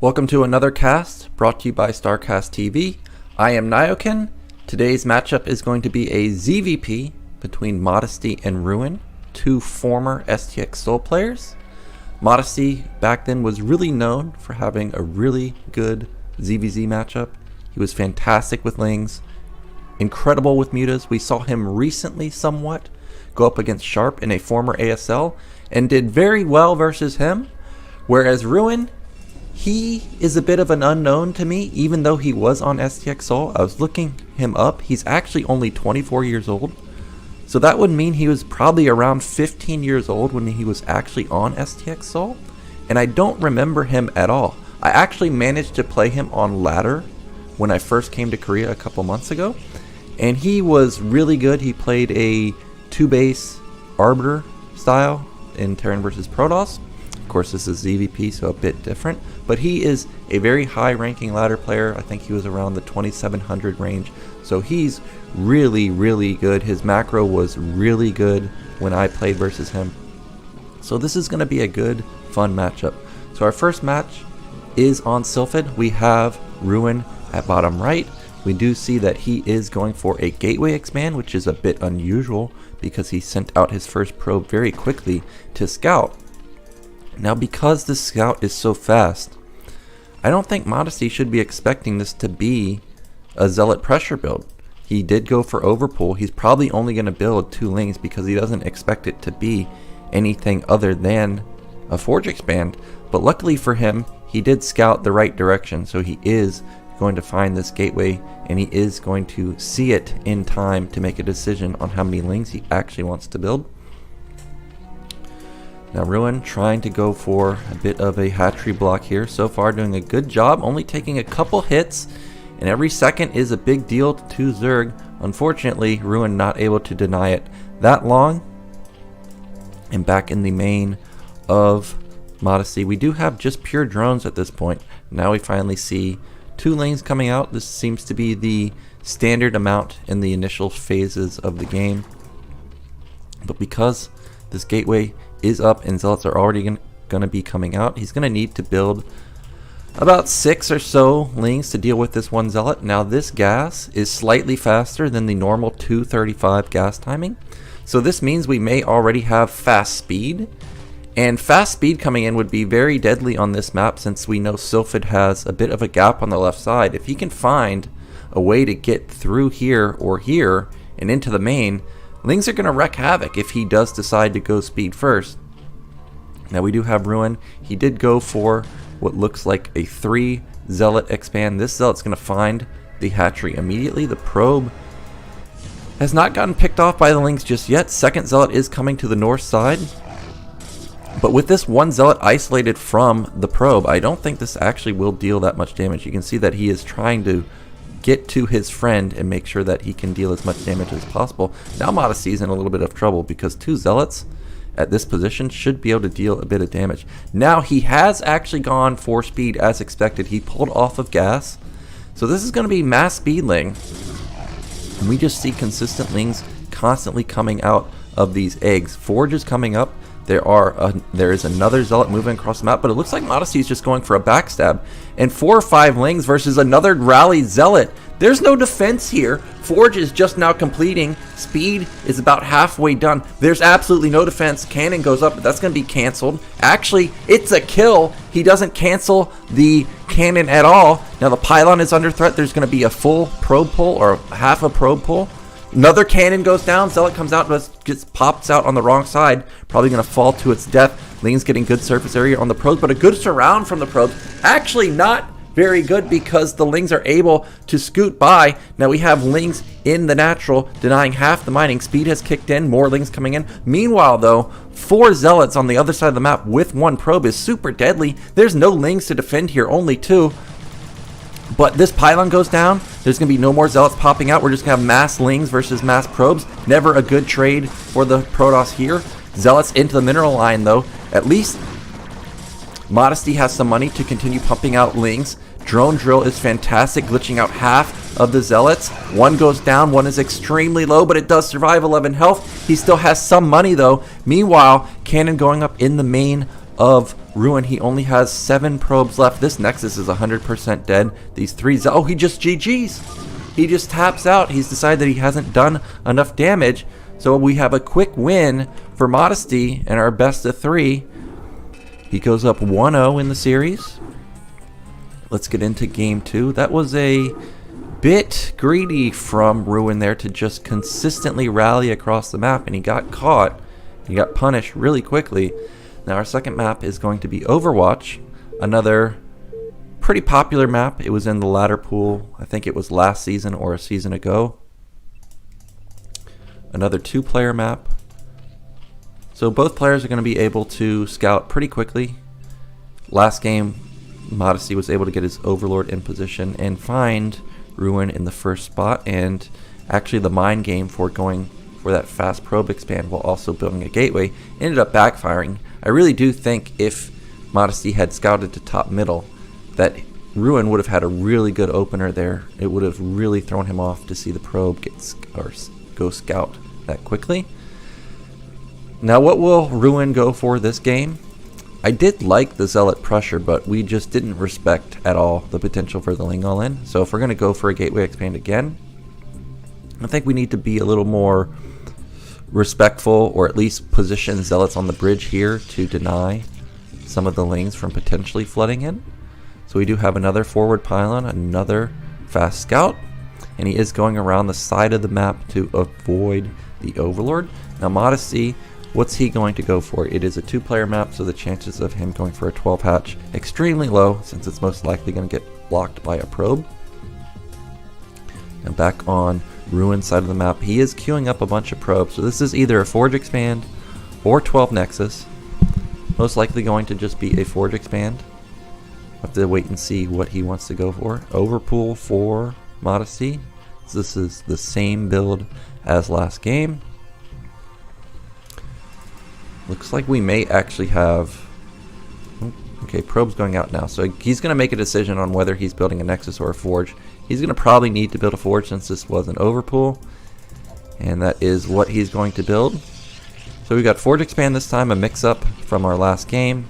Welcome to another cast brought to you by StarCastTV. I am Nyoken. Today's matchup is going to be a ZvP between Modesty and Ruin, two former STX Soul players. Modesty back then was really known for having a really good ZvZ matchup. He was fantastic with Lings, incredible with mutas. We saw him recently somewhat go up against Sharp in a former ASL and did very well versus him, whereas Ruin, he is a bit of an unknown to me, even though he was on STX Soul. I was looking him up. He's actually only 24 years old. So that would mean he was probably around 15 years old when he was actually on STX Soul. And I don't remember him at all. I actually managed to play him on ladder when I first came to Korea a couple months ago. And he was really good. He played a 2-base Arbiter style in Terran vs. Protoss. Of course, this is ZvP, so a bit different. But he is a very high-ranking ladder player. I think he was around the 2700 range. So he's really, really good. His macro was really good when I played versus him. So this is going to be a good, fun matchup. So our first match is on Sylphid. We have Ruin at bottom right. We do see that he is going for a gateway expand, which is a bit unusual because he sent out his first probe very quickly to scout. Now, because the scout is so fast, I don't think Modesty should be expecting this to be a Zealot pressure build. He did go for overpull. He's probably only going to build 2 Lings because he doesn't expect it to be anything other than a Forge expand. But luckily for him, he did scout the right direction, so he is going to find this gateway and he is going to see it in time to make a decision on how many Lings he actually wants to build. Now Ruin trying to go for a bit of a hatchery block here. So far doing a good job, only taking a couple hits, and every second is a big deal to Zerg. Unfortunately, Ruin not able to deny it that long. And back in the main of Modesty, we do have just pure drones at this point. Now we finally see 2 Lings coming out. This seems to be the standard amount in the initial phases of the game. But because this gateway is up and Zealots are already going to be coming out, he's going to need to build about 6 or so Lings to deal with this one Zealot. Now this gas is slightly faster than the normal 235 gas timing, so this means we may already have fast speed, and fast speed coming in would be very deadly on this map since we know Sylphid has a bit of a gap on the left side. If he can find a way to get through here or here and into the main, Lings are going to wreak havoc if he does decide to go speed first. Now we do have Ruin. He did go for what looks like a 3 Zealot expand. This Zealot's going to find the hatchery immediately. The probe has not gotten picked off by the Lings just yet. Second Zealot is coming to the north side. But with this one Zealot isolated from the probe, I don't think this actually will deal that much damage. You can see that he is trying to get to his friend and make sure that he can deal as much damage as possible. Now Modesty's in a little bit of trouble because 2 Zealots at this position should be able to deal a bit of damage. Now he has actually gone for speed as expected. He pulled off of gas. So this is going to be mass speedling. And we just see consistent Lings constantly coming out of these eggs. Forge is coming up. There is another Zealot moving across the map, but it looks like Modesty is just going for a backstab. And 4 or 5 Lings versus another rally Zealot. There's no defense here. Forge is just now completing. Speed is about halfway done. There's absolutely no defense. Cannon goes up, but that's going to be canceled. Actually, it's a kill. He doesn't cancel the cannon at all. Now the pylon is under threat. There's going to be a full probe pull or half a probe pull. Another cannon goes down. Zealot comes out, but gets pops out on the wrong side. Probably going to fall to its death. Ling's getting good surface area on the probes, but a good surround from the probes. Actually not very good because the Lings are able to scoot by. Now we have Lings in the natural, denying half the mining. Speed has kicked in. More Lings coming in. Meanwhile, though, 4 Zealots on the other side of the map with 1 probe is super deadly. There's no Lings to defend here, only 2. But this pylon goes down. There's going to be no more Zealots popping out. We're just going to have mass Lings versus mass probes. Never a good trade for the Protoss here. Zealots into the mineral line, though. At least Modesty has some money to continue pumping out Lings. Drone drill is fantastic, glitching out half of the Zealots. 1 goes down, 1 is extremely low, but it does survive 11 health. He still has some money, though. Meanwhile, cannon going up in the main of Ruin, he only has 7 probes left. This Nexus is 100% dead. These 3... Oh, he just GG's. He just taps out. He's decided that he hasn't done enough damage. So we have a quick win for Modesty and our best of 3. He goes up 1-0 in the series. Let's get into game 2. That was a bit greedy from Ruin there to just consistently rally across the map, and he got caught. He got punished really quickly. Now our second map is going to be Overwatch, another pretty popular map. It was in the ladder pool. I think it was last season or a season ago. Another 2-player map. So both players are going to be able to scout pretty quickly. Last game, Modesty was able to get his Overlord in position and find Ruin in the first spot, and actually the mind game for going for that fast probe expand while also building a gateway ended up backfiring. I really do think if Modesty had scouted to top middle, that Ruin would have had a really good opener there. It would have really thrown him off to see the probe go scout that quickly. Now what will Ruin go for this game? I did like the Zealot pressure, but we just didn't respect at all the potential for the Ling all-in. So if we're going to go for a gateway expand again, I think we need to be a little more respectful, or at least position Zealots on the bridge here to deny some of the Lings from potentially flooding in. So we do have another forward pylon, another fast scout, and he is going around the side of the map to avoid the Overlord. Now Modesty, what's he going to go for? It is a 2-player map, so the chances of him going for a 12 hatch extremely low, since it's most likely going to get blocked by a probe. And back on Ruin side of the map, he is queuing up a bunch of probes. So this is either a Forge expand or 12 Nexus. Most likely going to just be a Forge expand. Have to wait and see what he wants to go for. Overpool for Modesty. So this is the same build as last game. Looks like we may actually have... Okay, probe's going out now. So he's going to make a decision on whether he's building a Nexus or a Forge. He's going to probably need to build a Forge since this was an Overpool. And that is what he's going to build. So we got Forge expand this time, a mix-up from our last game.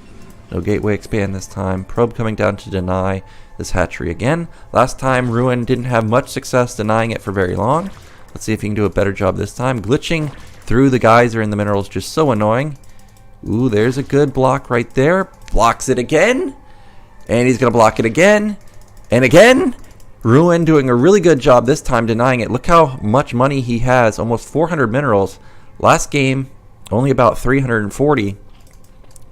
No gateway expand this time. Probe coming down to deny this hatchery again. Last time Ruin didn't have much success denying it for very long. Let's see if he can do a better job this time. Glitching through the geyser in the minerals, just so annoying. Ooh, there's a good block right there. Blocks it again. And he's going to block it again. And again. Ruin doing a really good job this time denying it. Look how much money he has. Almost 400 minerals. Last game, only about 340.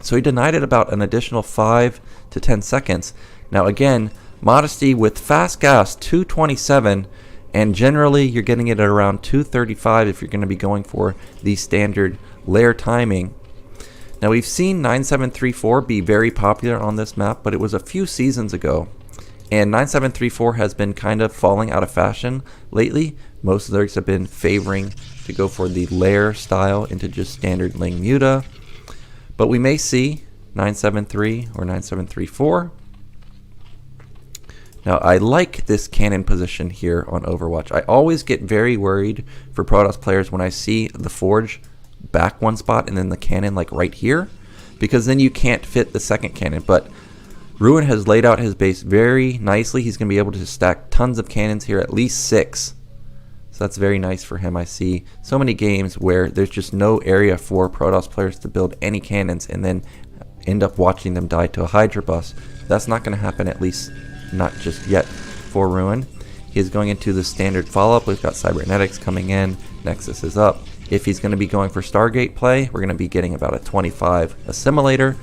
So he denied it about an additional 5 to 10 seconds. Now again, Modesty with fast gas, 227. And generally, you're getting it at around 235 if you're going to be going for the standard layer timing. Now we've seen 9734 be very popular on this map, but it was a few seasons ago. And 9734 has been kind of falling out of fashion lately. Most lurks have been favoring to go for the layer style into just standard Ling Muta. But we may see 973 or 9734. Now I like this cannon position here on Overwatch. I always get very worried for Protoss players when I see the Forge back one spot and then the cannon like right here, because then you can't fit the second cannon. But Ruin has laid out his base very nicely. He's going to be able to stack tons of cannons here, at least 6. So that's very nice for him. I see so many games where there's just no area for Protoss players to build any cannons and then end up watching them die to a Hydra bus. That's not going to happen, at least not just yet, for Ruin. He is going into the standard follow-up. We've got Cybernetics coming in. Nexus is up. If he's going to be going for Stargate play, we're going to be getting about a 25 Assimilator.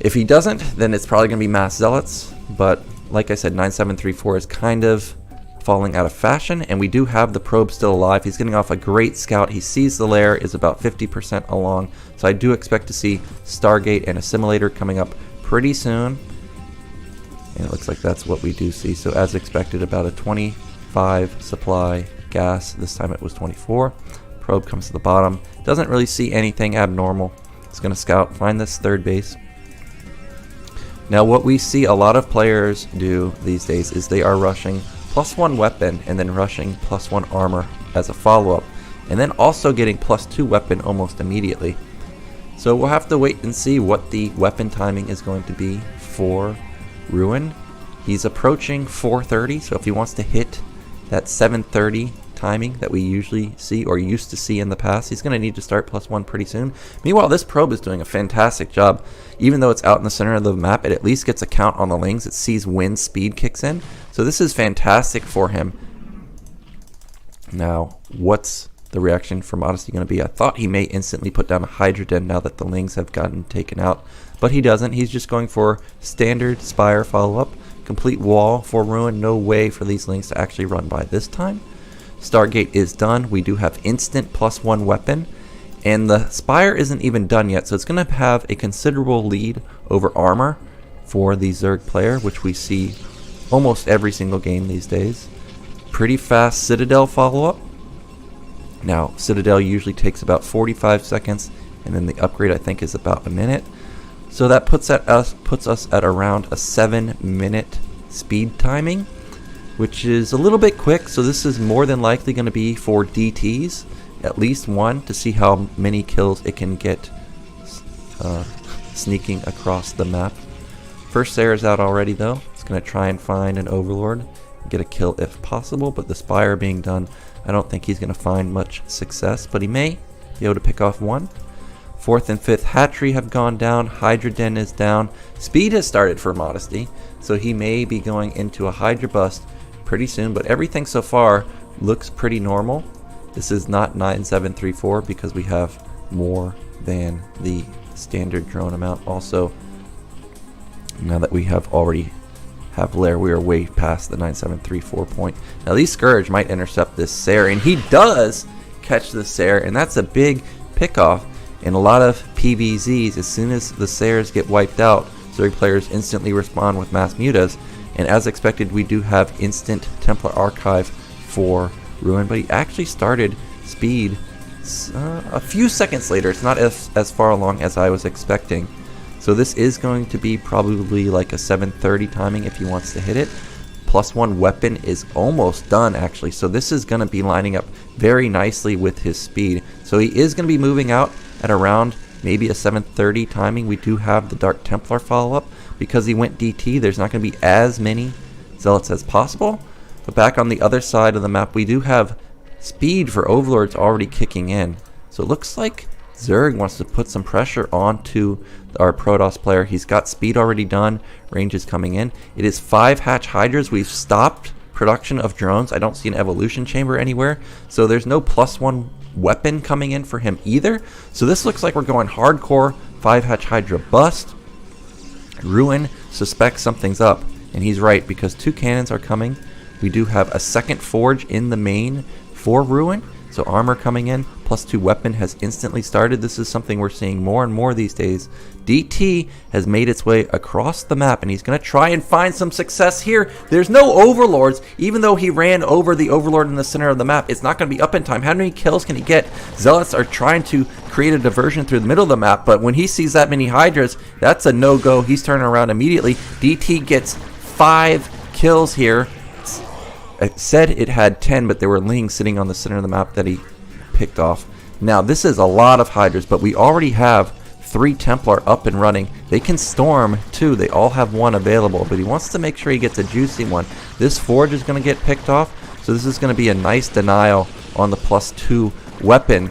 If he doesn't, then it's probably going to be Mass Zealots. But like I said, 9734 is kind of falling out of fashion, and we do have the probe still alive. He's getting off a great scout. He sees the lair is about 50% along. So I do expect to see Stargate and Assimilator coming up pretty soon. And it looks like that's what we do see. So as expected, about a 25 supply gas. This time it was 24. Probe comes to the bottom. Doesn't really see anything abnormal. It's going to scout, find this third base. Now what we see a lot of players do these days is they are rushing +1 weapon and then rushing +1 armor as a follow-up, and then also getting +2 weapon almost immediately. So we'll have to wait and see what the weapon timing is going to be for Ruin. He's approaching 430, so if he wants to hit that 730 timing that we usually see or used to see in the past, he's going to need to start +1 pretty soon. Meanwhile, this probe is doing a fantastic job. Even though it's out in the center of the map, it at least gets a count on the lings. It sees when speed kicks in. So this is fantastic for him. Now, what's the reaction for Modesty going to be? I thought he may instantly put down a Hydra Den now that the lings have gotten taken out, but he doesn't. He's just going for standard Spire follow-up. Complete wall for Ruin. No way for these lings to actually run by this time. Stargate is done. We do have instant +1 weapon, and the Spire isn't even done yet, so it's going to have a considerable lead over armor for the Zerg player, which we see almost every single game these days. Pretty fast Citadel follow-up. Now, Citadel usually takes about 45 seconds, and then the upgrade I think is about a minute. So that puts us at around a 7-minute speed timing, which is a little bit quick. So this is more than likely going to be for DTs, at least one, to see how many kills it can get sneaking across the map. First Sarah's out already though. It's going to try and find an Overlord, get a kill if possible, but the Spire being done, I don't think he's going to find much success, but he may be able to pick off one. 4th and 5th hatchery have gone down. Hydra Den is down. Speed has started for Modesty, so he may be going into a Hydra bust pretty soon, but everything so far looks pretty normal. This is not 9734 because we have more than the standard drone amount. Also, now that we have already have Lair, we are way past the 9734 point. Now these Scourge might intercept this Sair, and he does catch the Sair, and that's a big pickoff. In a lot of PVZs, as soon as the Sairs get wiped out, Zerg players instantly respond with mass mutas, and as expected we do have instant Templar Archive for Ruin, but he actually started speed a few seconds later. It's not as far along as I was expecting. So this is going to be probably like a 730 timing if he wants to hit it. +1 weapon is almost done actually, so this is going to be lining up very nicely with his speed. So he is going to be moving out at around maybe a 730 timing. We do have the Dark Templar follow-up. Because he went DT, there's not going to be as many Zealots as possible. But back on the other side of the map, we do have speed for Overlords already kicking in. So it looks like Zerg wants to put some pressure onto our Protoss player. He's got speed already done. Range is coming in. It is 5 hatch Hydras. We've stopped production of drones. I don't see an evolution chamber anywhere. So there's no +1 weapon coming in for him either. So this looks like we're going hardcore 5 hatch Hydra bust. Ruin suspects something's up, and he's right because 2 cannons are coming. We do have a second forge in the main for Ruin, so armor coming in, +2 weapon has instantly started. This is something we're seeing more and more these days. DT has made its way across the map, and he's going to try and find some success here. There's no Overlords, even though he ran over the Overlord in the center of the map. It's not going to be up in time. How many kills can he get? Zealots are trying to create a diversion through the middle of the map, but when he sees that many Hydras, that's a no-go. He's turning around immediately. DT gets 5 kills here. It said it had 10, but there were lings sitting on the center of the map that he picked off. Now, this is a lot of Hydras, but we already have 3 Templar up and running. They can storm too. They all have 1 available, but he wants to make sure he gets a juicy one. This Forge is going to get picked off, so this is going to be a nice denial on the +2 weapon.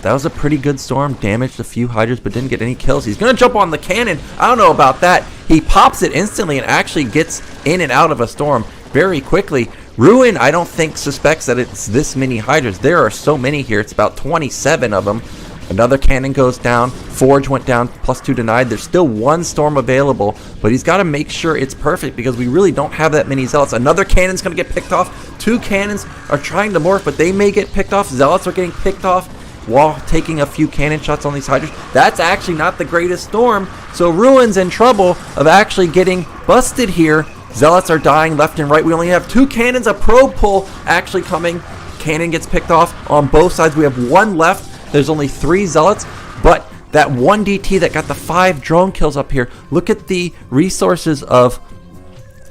That was a pretty good storm. Damaged a few Hydras, but didn't get any kills. He's going to jump on the cannon. I don't know about that. He pops it instantly and actually gets in and out of a storm very quickly. Ruin, I don't think, suspects that it's this many Hydras. There are so many here. It's about 27 of them. Another cannon goes down. Forge went down. +2 denied. There's still 1 storm available, but he's got to make sure it's perfect because we really don't have that many Zealots. Another cannon's going to get picked off. 2 cannons are trying to morph, but they may get picked off. Zealots are getting picked off while taking a few cannon shots on these Hydras. That's actually not the greatest storm, so Ruin's in trouble of actually getting busted here. Zealots are dying left and right. We only have 2 cannons, a probe pull actually coming. Cannon gets picked off on both sides. We have 1 left. There's only 3 Zealots, but that 1 DT that got the 5 drone kills up here. Look at the resources of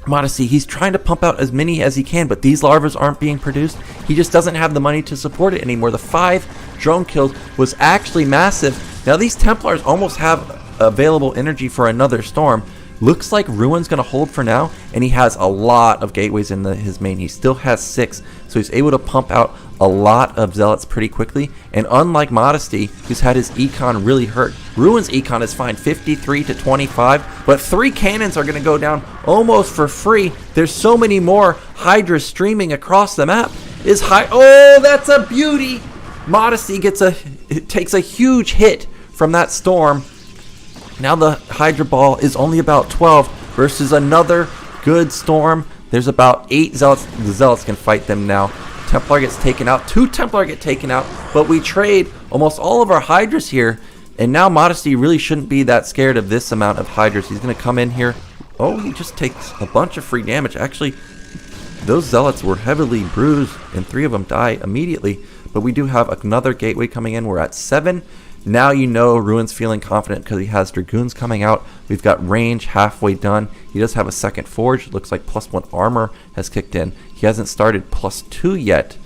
Modesty. He's trying to pump out as many as he can, but these larvas aren't being produced. He just doesn't have the money to support it anymore. The 5 drone kills was actually massive. Now these Templars almost have available energy for another storm. Looks like Ruin's going to hold for now, and he has a lot of gateways in his main. He still has 6, so he's able to pump out a lot of zealots pretty quickly. And unlike Modesty, who's had his econ really hurt, Ruin's econ is fine, 53 to 25, but 3 cannons are going to go down almost for free. There's so many more Hydras streaming across the map. Oh, that's a beauty! Modesty takes a huge hit from that storm. Now the Hydra ball is only about 12 versus another good storm. There's about 8 zealots. The zealots can fight them now. Templar gets taken out. 2 Templar get taken out, but we trade almost all of our Hydras here, and now Modesty really shouldn't be that scared of this amount of Hydras. He's going to come in here. Oh, he just takes a bunch of free damage. Actually, those zealots were heavily bruised, and 3 of them die immediately, but we do have another gateway coming in. We're at 7. Now you know Ruin's feeling confident because he has Dragoons coming out. We've got range halfway done. He does have a second forge. It looks like +1 armor has kicked in. He hasn't started +2 yet,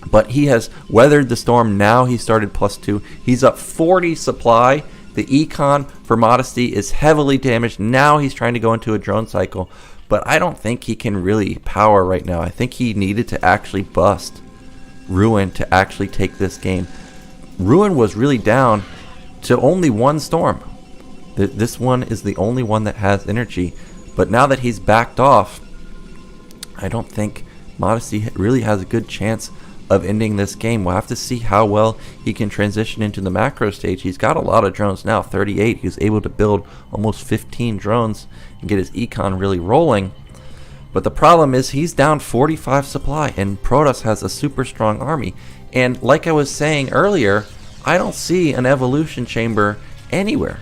but he has weathered the storm. Now he started +2. He's up 40 supply. The econ for Modesty is heavily damaged. Now he's trying to go into a drone cycle, but I don't think he can really power right now. I think he needed to actually bust Ruin to actually take this game. Ruin was really down to only 1 storm. This one is the only one that has energy. But now that he's backed off, I don't think Modesty really has a good chance of ending this game. We'll have to see how well he can transition into the macro stage. He's got a lot of drones now, 38. He was able to build almost 15 drones and get his econ really rolling. But the problem is he's down 45 supply, and Protoss has a super strong army. And like I was saying earlier, I don't see an evolution chamber anywhere.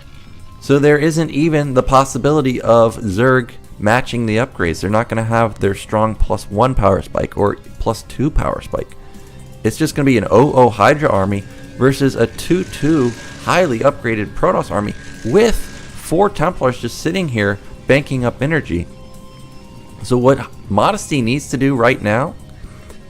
So there isn't even the possibility of Zerg matching the upgrades. They're not going to have their strong +1 power spike or +2 power spike. It's just going to be an 0-0 Hydra army versus a 2-2 highly upgraded Protoss army with 4 Templars just sitting here banking up energy. So what Modesty needs to do right now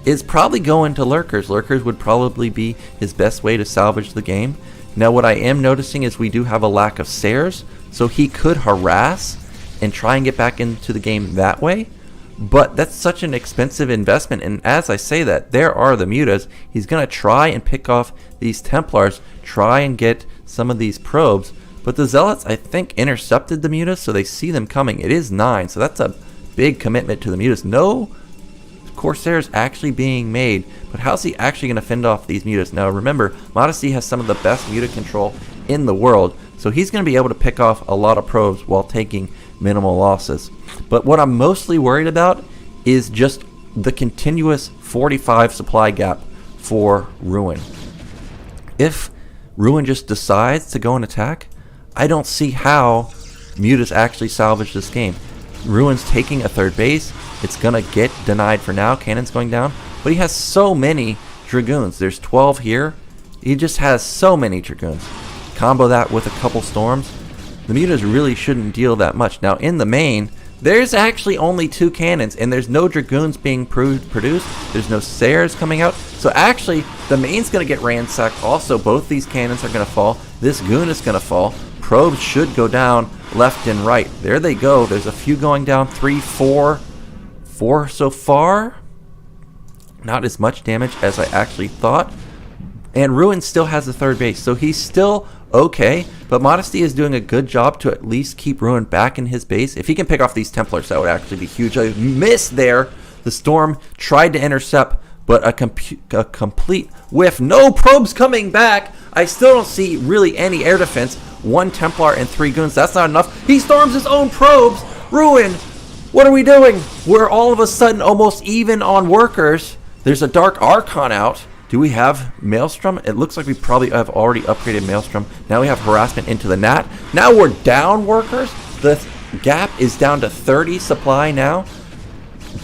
is probably go into Lurkers. Lurkers would probably be his best way to salvage the game. Now what I am noticing is we do have a lack of Sares, so he could harass and try and get back into the game that way. But that's such an expensive investment, and as I say that, there are the mutas. He's going to try and pick off these Templars, try and get some of these probes. But the Zealots, I think, intercepted the mutas, so they see them coming. It is 9, so that's a big commitment to the mutas. No Corsairs actually being made, but how's he actually going to fend off these mutas? Now remember, Modesty has some of the best muta control in the world, so he's going to be able to pick off a lot of probes while taking minimal losses. But what I'm mostly worried about is just the continuous 45 supply gap for Ruin. If Ruin just decides to go and attack, I don't see how mutas actually salvage this game. Ruin's taking a 3rd base. It's going to get denied for now. Cannon's going down. But he has so many Dragoons. There's 12 here. He just has so many Dragoons. Combo that with a couple Storms. The mutas really shouldn't deal that much. Now in the main, there's actually only 2 cannons. And there's no Dragoons being produced. There's no Sares coming out. So actually, the main's going to get ransacked. Also, both these cannons are going to fall. This goon is going to fall. Probes should go down left and right. There they go. There's a few going down. 3, 4 so far. Not as much damage as I actually thought. And Ruin still has the 3rd base, so he's still okay. But Modesty is doing a good job to at least keep Ruin back in his base. If he can pick off these Templars, that would actually be huge. I missed there. The Storm tried to intercept, but a complete whiff. No probes coming back. I still don't see really any air defense. 1 Templar and 3 goons. That's not enough. He storms his own probes. Ruin, what are we doing? We're all of a sudden almost even on workers. There's a Dark Archon out. Do we have Maelstrom? It looks like we probably have already upgraded Maelstrom. Now we have harassment into the Nat. Now we're down workers. The gap is down to 30 supply now.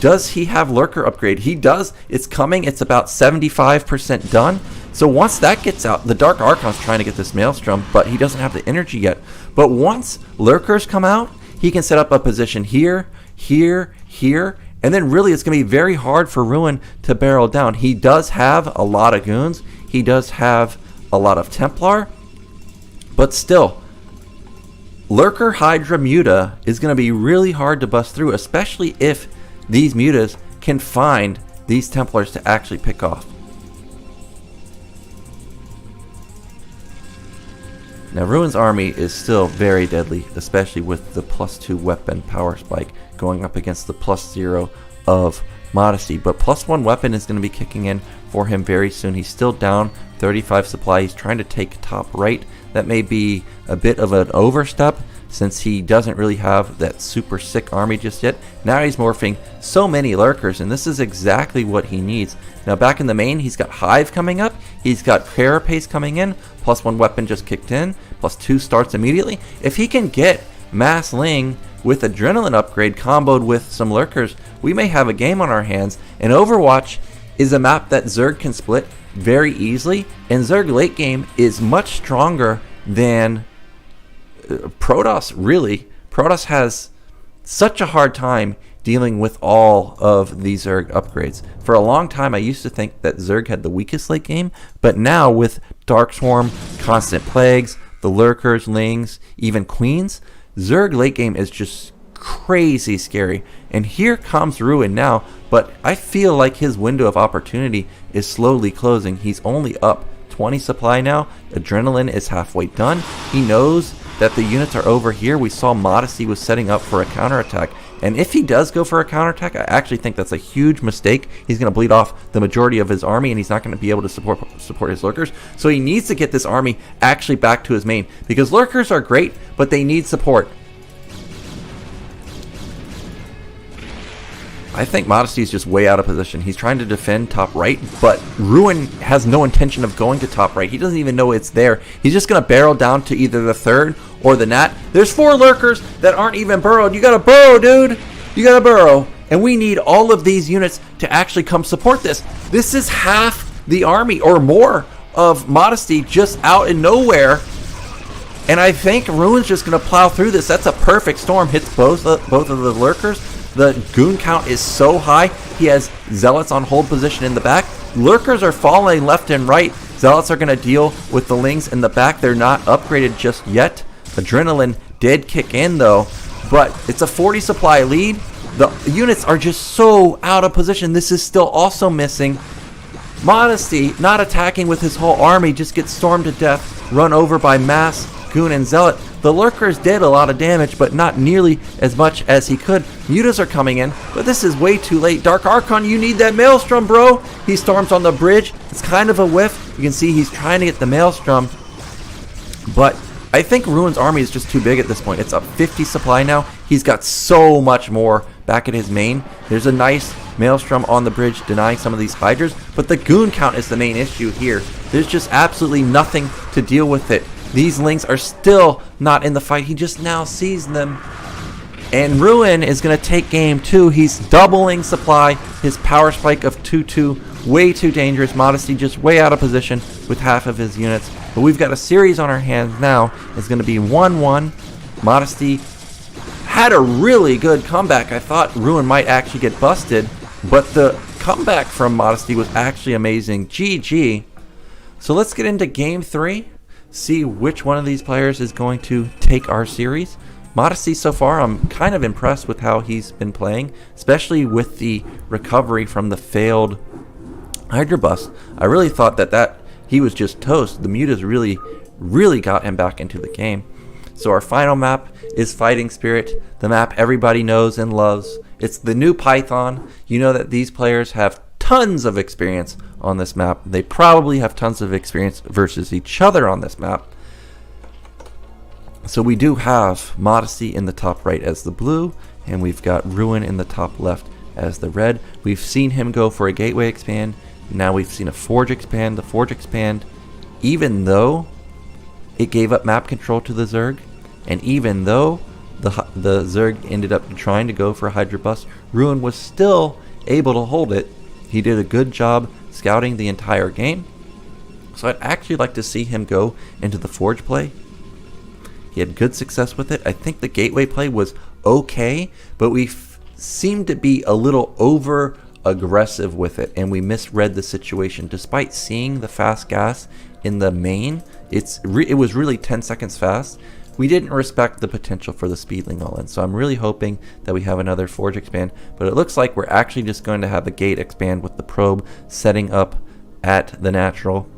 Does he have Lurker upgrade? He does. It's coming. It's about 75% done. So once that gets out, the Dark Archon's trying to get this Maelstrom, but he doesn't have the energy yet. But once Lurkers come out, he can set up a position here, here, here, and then really it's going to be very hard for Ruin to barrel down. He does have a lot of goons. He does have a lot of Templar. But still, Lurker Hydra Muta is going to be really hard to bust through, especially if these Mutas can find these Templars to actually pick off. Now Ruin's army is still very deadly, especially with the +2 weapon power spike going up against the +0 of Modesty. But +1 weapon is going to be kicking in for him very soon. He's still down 35 supply. He's trying to take top right. That may be a bit of an overstep since he doesn't really have that super sick army just yet. Now he's morphing so many lurkers, and this is exactly what he needs. Now back in the main, he's got Hive coming up. He's got Carapace coming in. +1 weapon just kicked in. +2 starts immediately. If he can get Mass Ling with Adrenaline upgrade comboed with some lurkers, we may have a game on our hands. And Overwatch is a map that Zerg can split very easily, and Zerg late game is much stronger than Protoss. Really, Protoss has such a hard time dealing with all of these Zerg upgrades. For a long time, I used to think that Zerg had the weakest late game, but now with Dark Swarm, Constant Plagues, the Lurkers, Lings, even Queens, Zerg late game is just crazy scary. And here comes Ruin now, but I feel like his window of opportunity is slowly closing. He's only up 20 supply now. Adrenaline is halfway done. He knows that the units are over here. We saw Modesty was setting up for a counterattack. And if he does go for a counterattack, I actually think that's a huge mistake. He's going to bleed off the majority of his army, and he's not going to be able to support his lurkers. So he needs to get this army actually back to his main, because lurkers are great, but they need support. I think Modesty is just way out of position. He's trying to defend top right, but Ruin has no intention of going to top right. He doesn't even know it's there. He's just going to barrel down to either the third or the Nat. There's 4 lurkers that aren't even burrowed. You got to burrow, dude. You got to burrow. And we need all of these units to actually come support this. This is half the army or more of Modesty just out in nowhere. And I think Ruin's just going to plow through this. That's a perfect storm. Hits both of the lurkers. The goon count is so high. He has Zealots on hold position in the back. Lurkers are falling left and right. Zealots are going to deal with the Lings in the back. They're not upgraded just yet. Adrenaline did kick in though, but it's a 40 supply lead. The units are just so out of position. This is still also missing. Modesty, not attacking with his whole army, just gets stormed to death, run over by Mass, Goon, and Zealot. The lurkers did a lot of damage, but not nearly as much as he could. Mutas are coming in, but this is way too late. Dark Archon, you need that Maelstrom, bro. He storms on the bridge. It's kind of a whiff. You can see he's trying to get the Maelstrom, but I think Ruin's army is just too big at this point. It's up 50 supply now. He's got so much more back at his main. There's a nice Maelstrom on the bridge denying some of these Hydras, but the goon count is the main issue here. There's just absolutely nothing to deal with it. These Lings are still not in the fight. He just now sees them. And Ruin is going to take game 2. He's doubling supply. His power spike of 2-2. Way too dangerous. Modesty just way out of position with half of his units. But we've got a series on our hands now. It's going to be 1-1. Modesty had a really good comeback. I thought Ruin might actually get busted, but the comeback from Modesty was actually amazing. GG. So let's get into game 3. See which one of these players is going to take our series. Modesty so far, I'm kind of impressed with how he's been playing, especially with the recovery from the failed Hydra bust. I really thought that he was just toast. The mutas really got him back into the game. So our final map is Fighting Spirit, the map everybody knows and loves. It's the new Python. You know that these players have tons of experience on this map. They probably have tons of experience versus each other on this map. So we do have Modesty in the top right as the blue, and we've got Ruin in the top left as the red. We've seen him go for a gateway expand. Now we've seen a forge expand. The forge expand, even though it gave up map control to the Zerg, and even though the Zerg ended up trying to go for a Hydra bust, Ruin was still able to hold it. He did a good job scouting the entire game. So I'd actually like to see him go into the forge play. He had good success with it. I think the gateway play was okay, but we seemed to be a little over aggressive with it, and we misread the situation. Despite seeing the fast gas in the main, it was really 10 seconds fast. We didn't respect the potential for the speedling all-in, so I'm really hoping that we have another Forge expand, but it looks like we're actually just going to have the gate expand with the probe setting up at the natural.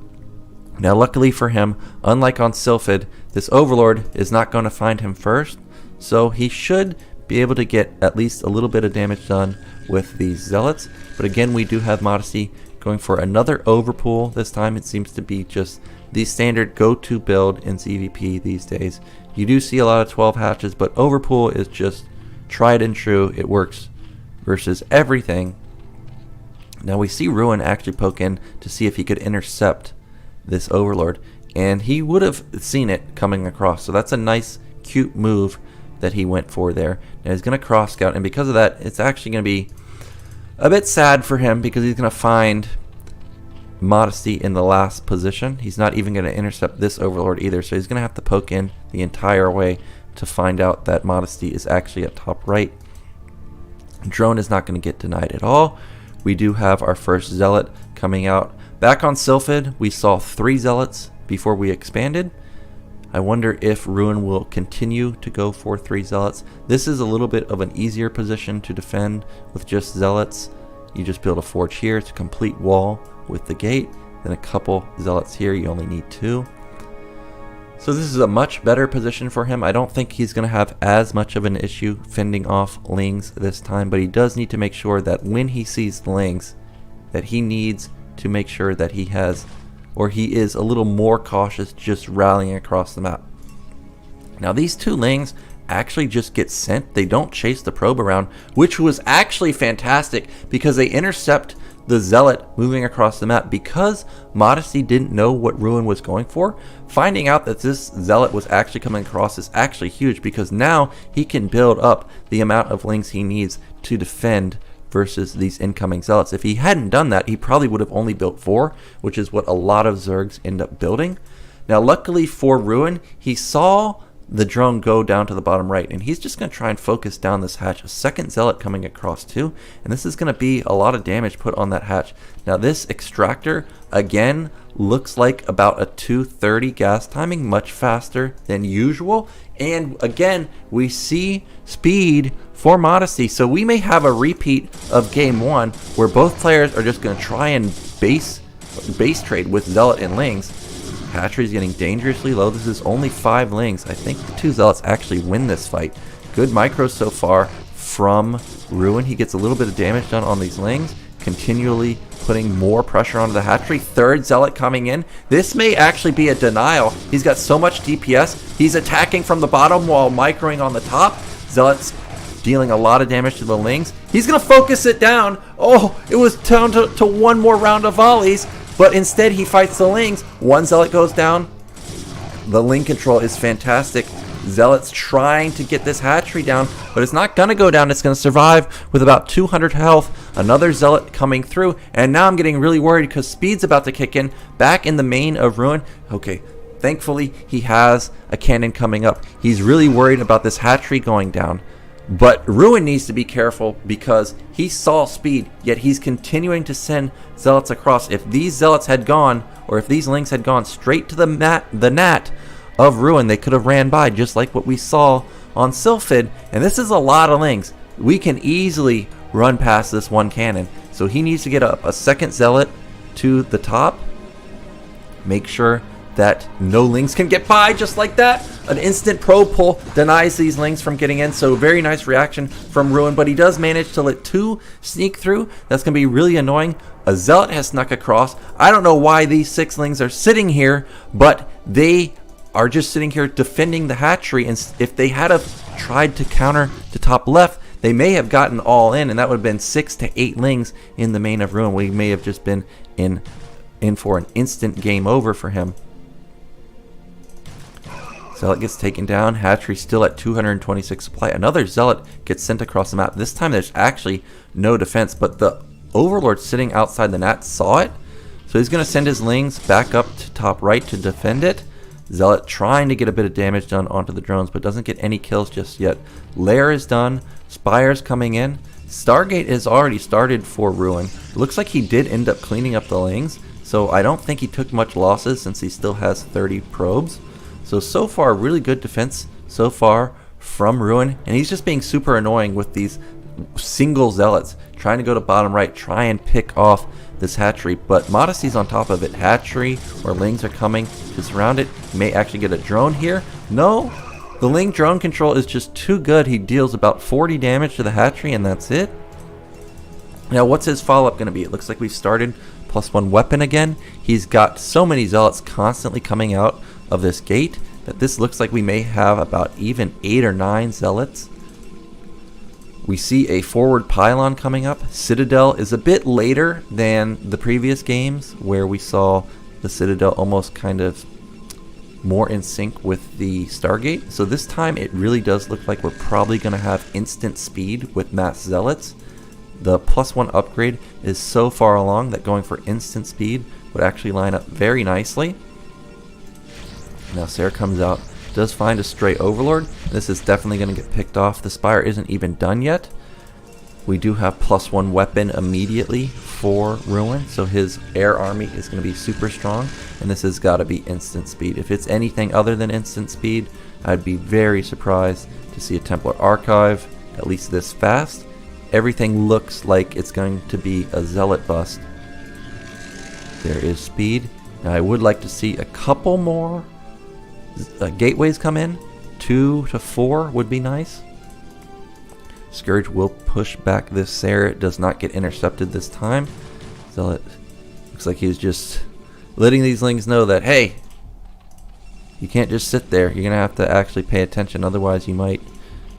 Now luckily for him, unlike on Sylphid, this Overlord is not going to find him first, so he should be able to get at least a little bit of damage done with these Zealots. But again, we do have Modesty going for another Overpool. This time it seems to be just the standard go-to build in ZvP these days. You do see a lot of 12 hatches, but Overpool is just tried and true. It works versus everything. Now we see Ruin actually poke in to see if he could intercept this Overlord, and he would have seen it coming across. So that's a nice, cute move that he went for there. Now he's going to cross scout, and because of that, it's actually going to be a bit sad for him because he's going to find Modesty in the last position. He's not even going to intercept this Overlord either, so he's going to have to poke in the entire way to find out that Modesty is actually at top right. Drone is not going to get denied at all. We do have our first Zealot coming out. Back on Sylphid, we saw 3 Zealots before we expanded. I wonder if Ruin will continue to go for 3 Zealots. This is a little bit of an easier position to defend with just Zealots. You just build a Forge here. It's a complete wall with the gate. Then a couple Zealots here. You only need 2. So this is a much better position for him. I don't think he's going to have as much of an issue fending off Lings this time, but he does need to make sure that when he sees the Lings, that he needs to make sure that he has, or he is a little more cautious just rallying across the map. Now these 2 Lings actually just get sent. They don't chase the probe around, which was actually fantastic because they intercept the Zealot moving across the map. Because Modesty didn't know what Ruin was going for, finding out that this Zealot was actually coming across is actually huge, because now he can build up the amount of Lings he needs to defend versus these incoming Zealots. If he hadn't done that, he probably would have only built 4, which is what a lot of Zergs end up building. Now luckily for Ruin, he saw the drone go down to the bottom right, and he's just going to try and focus down this hatch. A second Zealot coming across too, and this is going to be a lot of damage put on that hatch. Now this extractor again looks like about a 230 gas timing, much faster than usual, and again we see speed for Modesty. So we may have a repeat of game 1 where both players are just going to try and base trade with Zealot and Lings. Hatchery is getting dangerously low. This is only 5 Lings. I think the 2 Zealots actually win this fight. Good micros so far from Ruin. He gets a little bit of damage done on these Lings, continually putting more pressure onto the hatchery. 3rd Zealot coming in. This may actually be a denial. He's got so much DPS. He's attacking from the bottom while microing on the top. Zealots dealing a lot of damage to the Lings. He's going to focus it down. Oh, it was down to 1 more round of volleys. But instead he fights the Lings. 1 Zealot goes down. The Ling control is fantastic. Zealots trying to get this hatchery down, but it's not going to go down. It's going to survive with about 200 health. Another Zealot coming through, and now I'm getting really worried because speed's about to kick in. Back in the main of Ruin. Okay, thankfully he has a cannon coming up. He's really worried about this hatchery going down. But Ruin needs to be careful because he saw speed, yet he's continuing to send Zealots across. If these Zealots had gone, or if these Lings had gone straight to the Nat of Ruin, they could have ran by, just like what we saw on Sylphid. And this is a lot of Lings. We can easily run past this 1 cannon. So he needs to get up a 2nd Zealot to the top. Make sure that no Lings can get by just like that. An instant probe pull denies these Lings from getting in, so very nice reaction from Ruin, but he does manage to let 2 sneak through. That's going to be really annoying. A Zealot has snuck across. I don't know why these 6 Lings are sitting here, but they are just sitting here defending the hatchery, and if they had have tried to counter to top left, they may have gotten all in, and that would have been 6 to 8 Lings in the main of Ruin. We may have just been in for an instant game over for him. Zealot gets taken down. Hatchery still at 226 supply. Another Zealot gets sent across the map. This time there's actually no defense, but the Overlord sitting outside the Nat saw it. So he's going to send his Lings back up to top right to defend it. Zealot trying to get a bit of damage done onto the drones, but doesn't get any kills just yet. Lair is done. Spire's coming in. Stargate is already started for Ruin. It looks like he did end up cleaning up the Lings. So I don't think he took much losses since he still has 30 probes. So far, really good defense so far from Ruin. And he's just being super annoying with these single zealots, trying to go to bottom right, try and pick off this hatchery. But Modesty's on top of it. Hatchery or Lings are coming to surround it. He may actually get a drone here. No, the Ling drone control is just too good. He deals about 40 damage to the hatchery and that's it. Now what's his follow-up going to be? It looks like we've started +1 weapon again. He's got so many zealots constantly coming out of this gate that this looks like we may have about even 8 or 9 zealots. We see a forward pylon coming up. Citadel is a bit later than the previous games where we saw the Citadel almost kind of more in sync with the Stargate. So this time it really does look like we're probably going to have instant speed with mass zealots. The +1 upgrade is so far along that going for instant speed would actually line up very nicely. Now Sarah comes out, does find a stray Overlord. This is definitely going to get picked off. The Spire isn't even done yet. We do have +1 weapon immediately for Ruin, so his air army is going to be super strong, and this has got to be instant speed. If it's anything other than instant speed, I'd be very surprised to see a Templar Archive at least this fast. Everything looks like it's going to be a zealot bust. There is speed. Now I would like to see a couple more gateways come in. 2 to 4 would be nice. Scourge will push back this Sarah. It does not get intercepted this time. Zealot looks like he's just letting these Lings know that, hey, you can't just sit there. You're going to have to actually pay attention. Otherwise you might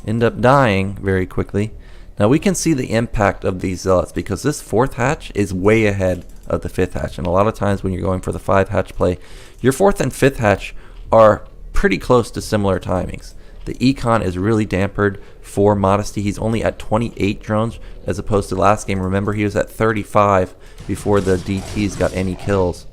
end up dying very quickly. Now we can see the impact of these zealots because this 4th hatch is way ahead of the 5th hatch. And a lot of times when you're going for the 5 hatch play, your 4th and 5th hatch are pretty close to similar timings. The econ is really dampered for Modesty. He's only at 28 drones as opposed to last game. Remember, he was at 35 before the DTs got any kills.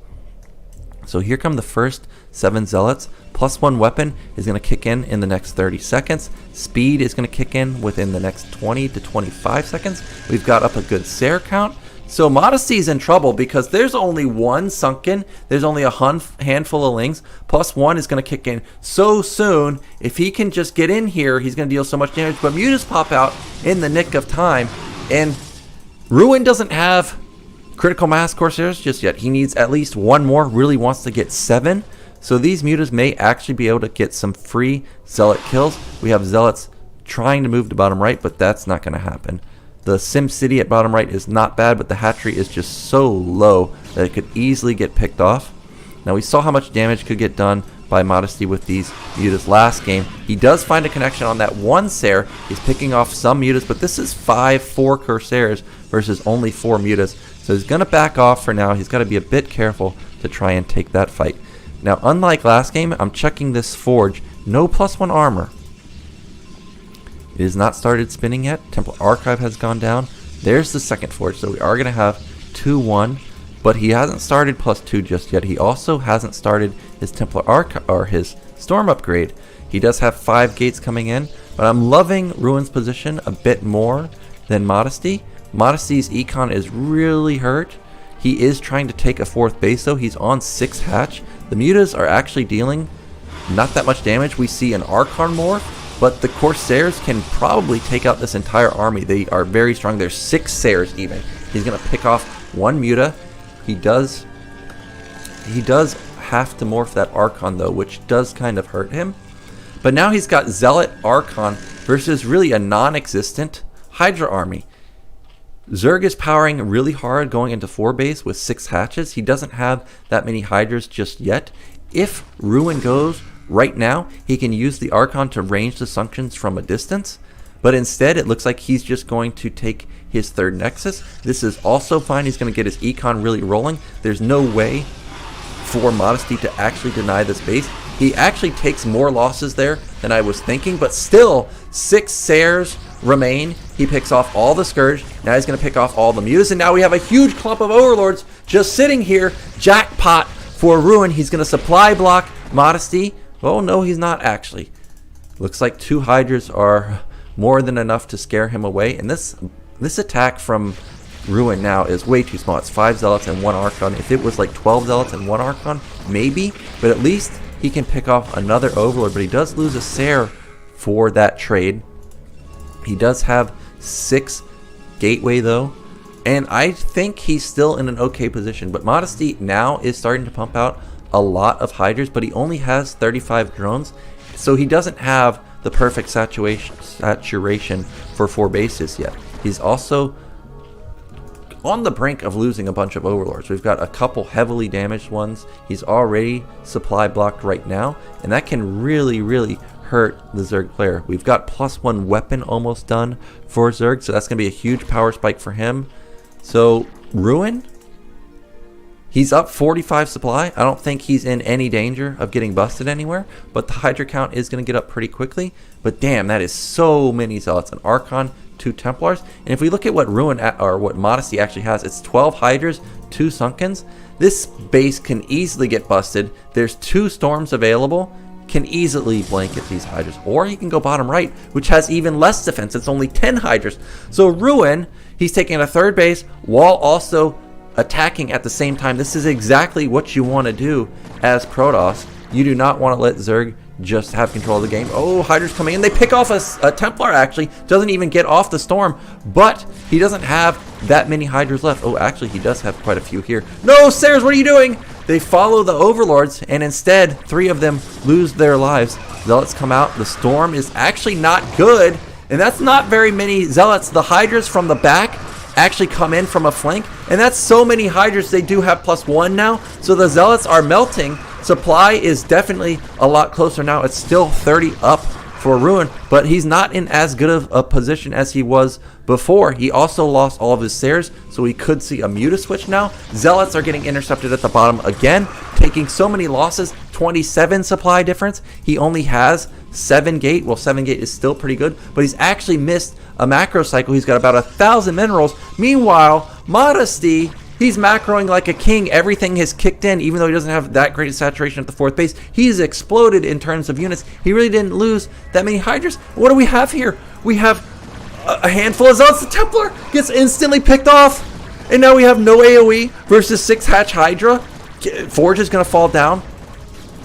So here come the first 7 zealots. +1 weapon is going to kick in the next 30 seconds. Speed is going to kick in within the next 20 to 25 seconds. We've got up a good Sarah count. So Modesty's in trouble because there's only 1 sunken. There's only a handful of Lings. +1 is going to kick in so soon. If he can just get in here, he's going to deal so much damage. But mutas pop out in the nick of time. And Ruin doesn't have critical mass Corsairs just yet. He needs at least 1 more. Really wants to get 7. So these mutas may actually be able to get some free zealot kills. We have zealots trying to move to bottom right, but that's not going to happen. The Sim City at bottom right is not bad, but the hatchery is just so low that it could easily get picked off. Now we saw how much damage could get done by Modesty with these mutas last game. He does find a connection on that 1 Sarah. He's picking off some mutas, but this is 4 Corsairs versus only 4 mutas. So he's going to back off for now. He's got to be a bit careful to try and take that fight. Now, unlike last game, I'm checking this forge. No +1 armor. It has not started spinning yet. Templar Archive has gone down. There's the second forge, so we are going to have 2-1. But he hasn't started +2 just yet. He also hasn't started his Templar Archive or his Storm upgrade. He does have 5 gates coming in, but I'm loving Ruin's position a bit more than Modesty. Modesty's econ is really hurt. He is trying to take a 4th base though. He's on 6 hatch. The mutas are actually dealing not that much damage. We see an Archon morph, but the Corsairs can probably take out this entire army. They are very strong. There's 6 Sairs even. He's going to pick off 1 muta. He does have to morph that Archon though, which does kind of hurt him. But now he's got Zealot Archon versus really a non-existent Hydra army. Zerg is powering really hard going into 4 base with 6 hatches. He doesn't have that many Hydras just yet. If Ruin goes right now, he can use the Archon to range the Sunctions from a distance. But instead, it looks like he's just going to take his 3rd Nexus. This is also fine. He's going to get his econ really rolling. There's no way for Modesty to actually deny this base. He actually takes more losses there than I was thinking, but still 6 Sairs remain. He picks off all the Scourge. Now he's going to pick off all the mutas, and now we have a huge clump of Overlords just sitting here. Jackpot for Ruin. He's going to supply block Modesty. Oh no, he's not actually. Looks like 2 Hydras are more than enough to scare him away, and this attack from Ruin now is way too small. It's 5 Zealots and 1 Archon. If it was like 12 Zealots and 1 Archon, maybe. But at least he can pick off another Overlord. But he does lose a Sair for that trade. He does have 6 Gateway though. And I think he's still in an okay position. But Modesty now is starting to pump out a lot of Hydras. But he only has 35 drones. So he doesn't have the perfect saturation for 4 bases yet. He's also on the brink of losing a bunch of Overlords. We've got a couple heavily damaged ones. He's already supply blocked right now, and that can really, really hurt the Zerg player. We've got +1 weapon almost done for Zerg, so that's going to be a huge power spike for him. So Ruin, he's up 45 supply. I don't think he's in any danger of getting busted anywhere, but the Hydra count is going to get up pretty quickly. But damn, that is so many Zealots. An Archon, 2 Templars, and if we look at what what Modesty actually has, it's 12 Hydras, 2 Sunkens. This base can easily get busted. There's 2 Storms available, can easily blanket these Hydras, or he can go bottom right, which has even less defense. It's only 10 Hydras. So Ruin, he's taking a 3rd base while also attacking at the same time. This is exactly what you want to do as Protoss. You do not want to let Zerg just have control of the game. Oh, Hydra's coming in. They pick off a Templar, actually. Doesn't even get off the Storm, but he doesn't have that many Hydras left. Oh, actually, he does have quite a few here. No, Sairs, what are you doing? They follow the Overlords, and instead, 3 of them lose their lives. Zealots come out. The Storm is actually not good, and that's not very many Zealots. The Hydras from the back actually come in from a flank, and that's so many Hydras. They do have +1 now, so the Zealots are melting. Supply is definitely a lot closer now. It's still 30 up for Ruin, but he's not in as good of a position as he was before. He also lost all of his Sairs, so we could see a Muta switch now. Zealots are getting intercepted at the bottom again, taking so many losses. 27 supply difference. He only has 7 gate. Well, 7 gate is still pretty good, but he's actually missed a macro cycle. He's got about 1,000 minerals. Meanwhile, Modesty, he's macroing like a king. Everything has kicked in, even though he doesn't have that great a saturation at the 4th base. He's exploded in terms of units. He really didn't lose that many Hydras. What do we have here? We have a handful of Zealots. The Templar gets instantly picked off. And now we have no AoE versus 6 Hatch Hydra. Forge is going to fall down.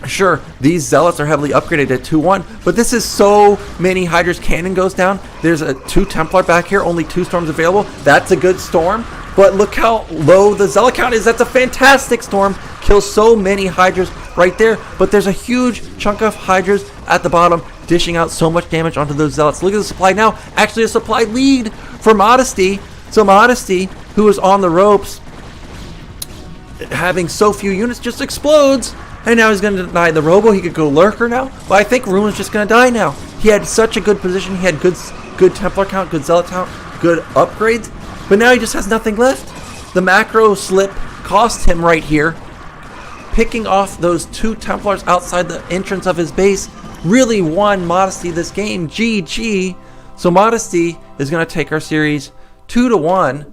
Sure, these Zealots are heavily upgraded at 2-1, but this is so many Hydras. Cannon goes down. There's a 2 Templar back here, only 2 Storms available. That's a good Storm, but look how low the Zealot count is. That's a fantastic Storm. Kills so many Hydras right there, but there's a huge chunk of Hydras at the bottom, dishing out so much damage onto those Zealots. Look at the supply now. Actually, a supply lead for Modesty. So Modesty, who is on the ropes, having so few units, just explodes. And now he's going to deny the Robo. He could go Lurker now. But I think Ruin's just going to die now. He had such a good position. He had good Templar count, good Zealot count, good upgrades. But now he just has nothing left. The macro slip cost him right here. Picking off those 2 Templars outside the entrance of his base really won Modesty this game. GG. So Modesty is going to take our series 2-1.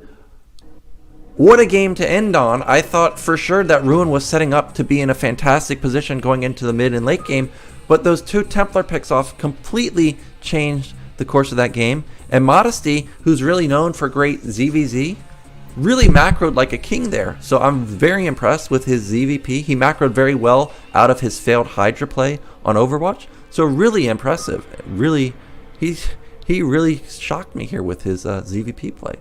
What a game to end on. I thought for sure that Ruin was setting up to be in a fantastic position going into the mid and late game, but those 2 Templar picks off completely changed the course of that game. And Modesty, who's really known for great ZVZ, really macroed like a king there. So I'm very impressed with his ZvP. He macroed very well out of his failed Hydra play on Overwatch. So really impressive. Really, he really shocked me here with his ZvP play.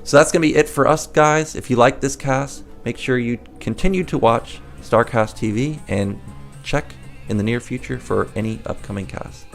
So that's going to be it for us, guys. If you like this cast, make sure you continue to watch StarCastTV and check in the near future for any upcoming casts.